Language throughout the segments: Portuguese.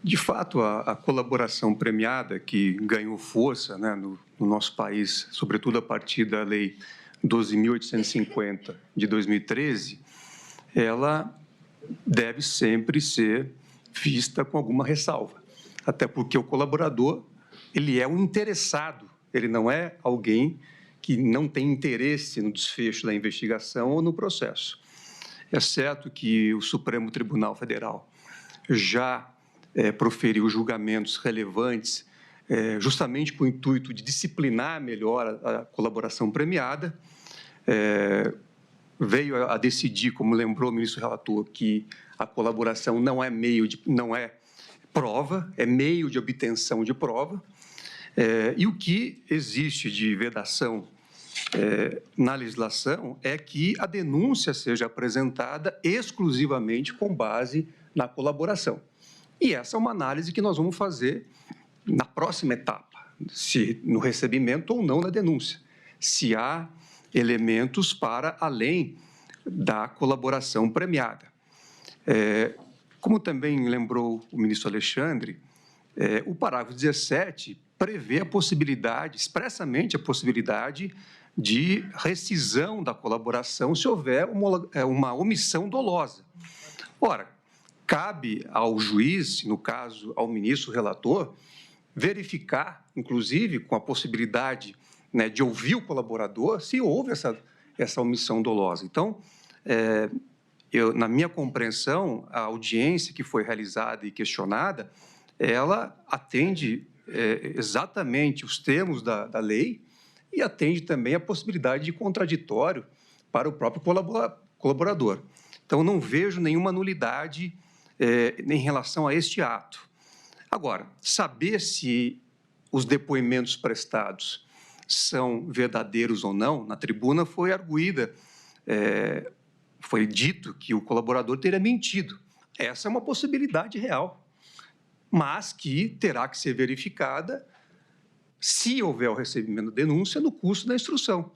De fato, a colaboração premiada, que ganhou força, né, no nosso país, sobretudo a partir da Lei 12.850 de 2013, ela deve sempre ser vista com alguma ressalva, até porque o colaborador, ele é um interessado, ele não é alguém que não tem interesse no desfecho da investigação ou no processo. É certo que o Supremo Tribunal Federal já proferiu julgamentos relevantes, justamente com o intuito de disciplinar melhor a colaboração premiada. Veio a decidir, como lembrou o ministro relator, que a colaboração não é prova, é meio de obtenção de prova. E o que existe de vedação na legislação é que a denúncia seja apresentada exclusivamente com base na colaboração. E essa é uma análise que nós vamos fazer na próxima etapa, se no recebimento ou não da denúncia, se há elementos para além da colaboração premiada. Como também lembrou o ministro Alexandre, o parágrafo 17 prevê a possibilidade, expressamente a possibilidade de rescisão da colaboração se houver uma omissão dolosa. Ora, cabe ao juiz, no caso ao ministro relator, verificar, inclusive com a possibilidade, né, de ouvir o colaborador, se houve essa omissão dolosa. Então, na minha compreensão, a audiência que foi realizada e questionada, ela atende exatamente os termos da lei e atende também a possibilidade de contraditório para o próprio colaborador. Então, não vejo nenhuma nulidade em relação a este ato. Agora, saber se os depoimentos prestados são verdadeiros ou não, na tribuna foi arguída, foi dito que o colaborador teria mentido. Essa é uma possibilidade real, mas que terá que ser verificada se houver o recebimento da denúncia no curso da instrução.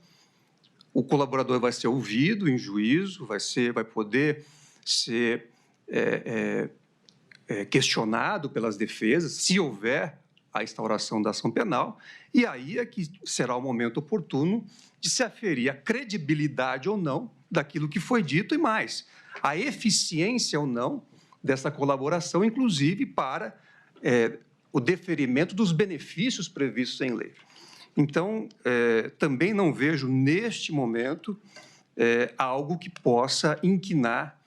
O colaborador vai ser ouvido em juízo, vai poder ser questionado pelas defesas, se houver a instauração da ação penal, e aí é que será o momento oportuno de se aferir a credibilidade ou não daquilo que foi dito e mais, a eficiência ou não dessa colaboração, inclusive para o deferimento dos benefícios previstos em lei. Então, também não vejo neste momento algo que possa inquinar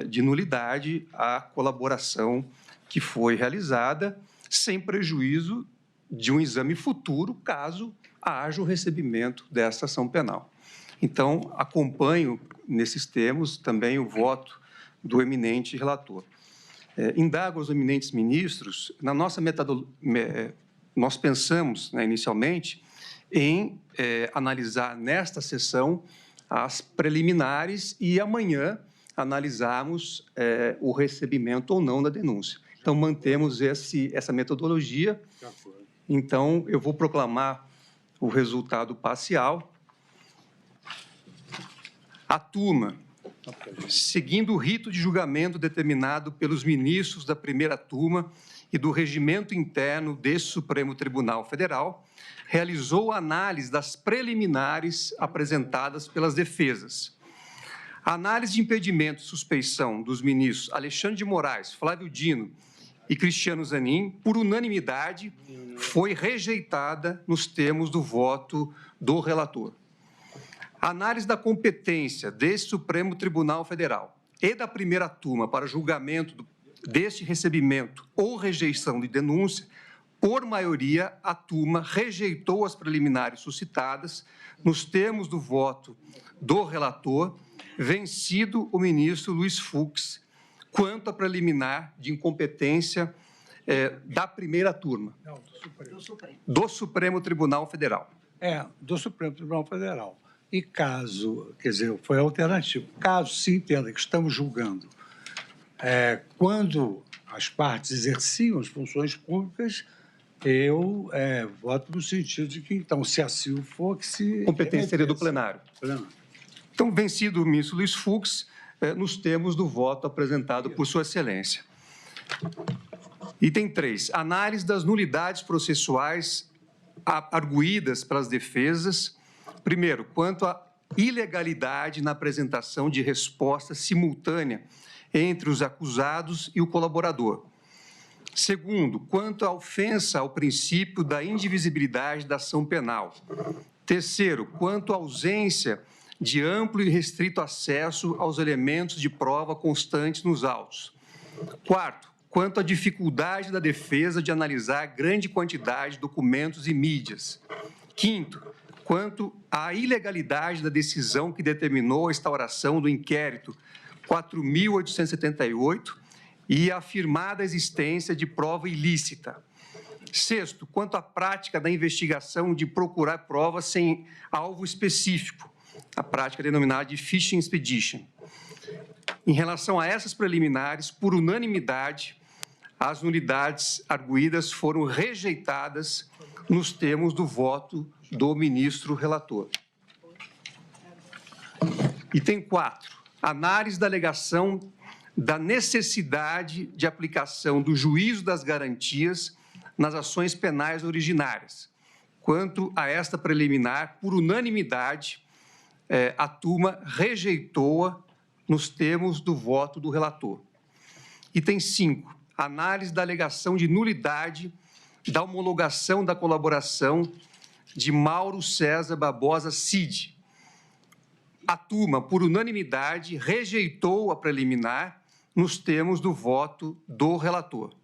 de nulidade a colaboração que foi realizada, sem prejuízo de um exame futuro, caso haja o recebimento dessa ação penal. Então, acompanho, nesses termos, também o voto do eminente relator. Indago aos eminentes ministros, na nossa metodologia, nós pensamos, né, inicialmente, em analisar nesta sessão as preliminares e amanhã analisarmos o recebimento ou não da denúncia. Então, mantemos essa metodologia. Então, eu vou proclamar o resultado parcial. A turma, seguindo o rito de julgamento determinado pelos ministros da primeira turma e do regimento interno deste Supremo Tribunal Federal, realizou a análise das preliminares apresentadas pelas defesas. A análise de impedimento e suspeição dos ministros Alexandre de Moraes, Flávio Dino e Cristiano Zanin, por unanimidade, foi rejeitada nos termos do voto do relator. A análise da competência deste Supremo Tribunal Federal e da primeira turma para julgamento deste recebimento ou rejeição de denúncia, por maioria, a turma rejeitou as preliminares suscitadas nos termos do voto do relator, vencido o ministro Luiz Fux, quanto à preliminar de incompetência da primeira turma. Não, do Supremo. Do Supremo Tribunal Federal. Do Supremo Tribunal Federal. E caso, quer dizer, foi alternativo, caso se entenda que estamos julgando quando as partes exerciam as funções públicas, eu voto no sentido de que, então, se assim for, que se... Competência seria do plenário. Então, vencido o ministro Luiz Fux, nos termos do voto apresentado por Sua Excelência. Item 3, análise das nulidades processuais arguídas pelas defesas. Primeiro, quanto à ilegalidade na apresentação de resposta simultânea entre os acusados e o colaborador. Segundo, quanto à ofensa ao princípio da indivisibilidade da ação penal. Terceiro, quanto à ausência de amplo e restrito acesso aos elementos de prova constantes nos autos. Quarto, quanto à dificuldade da defesa de analisar grande quantidade de documentos e mídias. Quinto, quanto à ilegalidade da decisão que determinou a instauração do inquérito 4.878 e a afirmada existência de prova ilícita. Sexto, quanto à prática da investigação de procurar provas sem alvo específico, a prática denominada de Fishing Expedition. Em relação a essas preliminares, por unanimidade, as nulidades arguídas foram rejeitadas nos termos do voto do ministro relator. Item 4. Análise da alegação da necessidade de aplicação do juízo das garantias nas ações penais originárias. Quanto a esta preliminar, por unanimidade, a turma rejeitou-a nos termos do voto do relator. Item 5. Análise da alegação de nulidade da homologação da colaboração de Mauro César Barbosa Cid. A turma, por unanimidade, rejeitou a preliminar nos termos do voto do relator.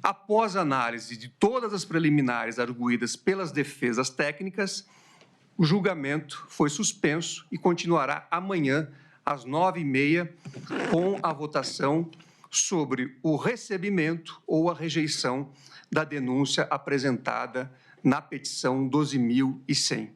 Após a análise de todas as preliminares arguídas pelas defesas técnicas, o julgamento foi suspenso e continuará amanhã, às 9h30, com a votação sobre o recebimento ou a rejeição da denúncia apresentada na petição 12.100.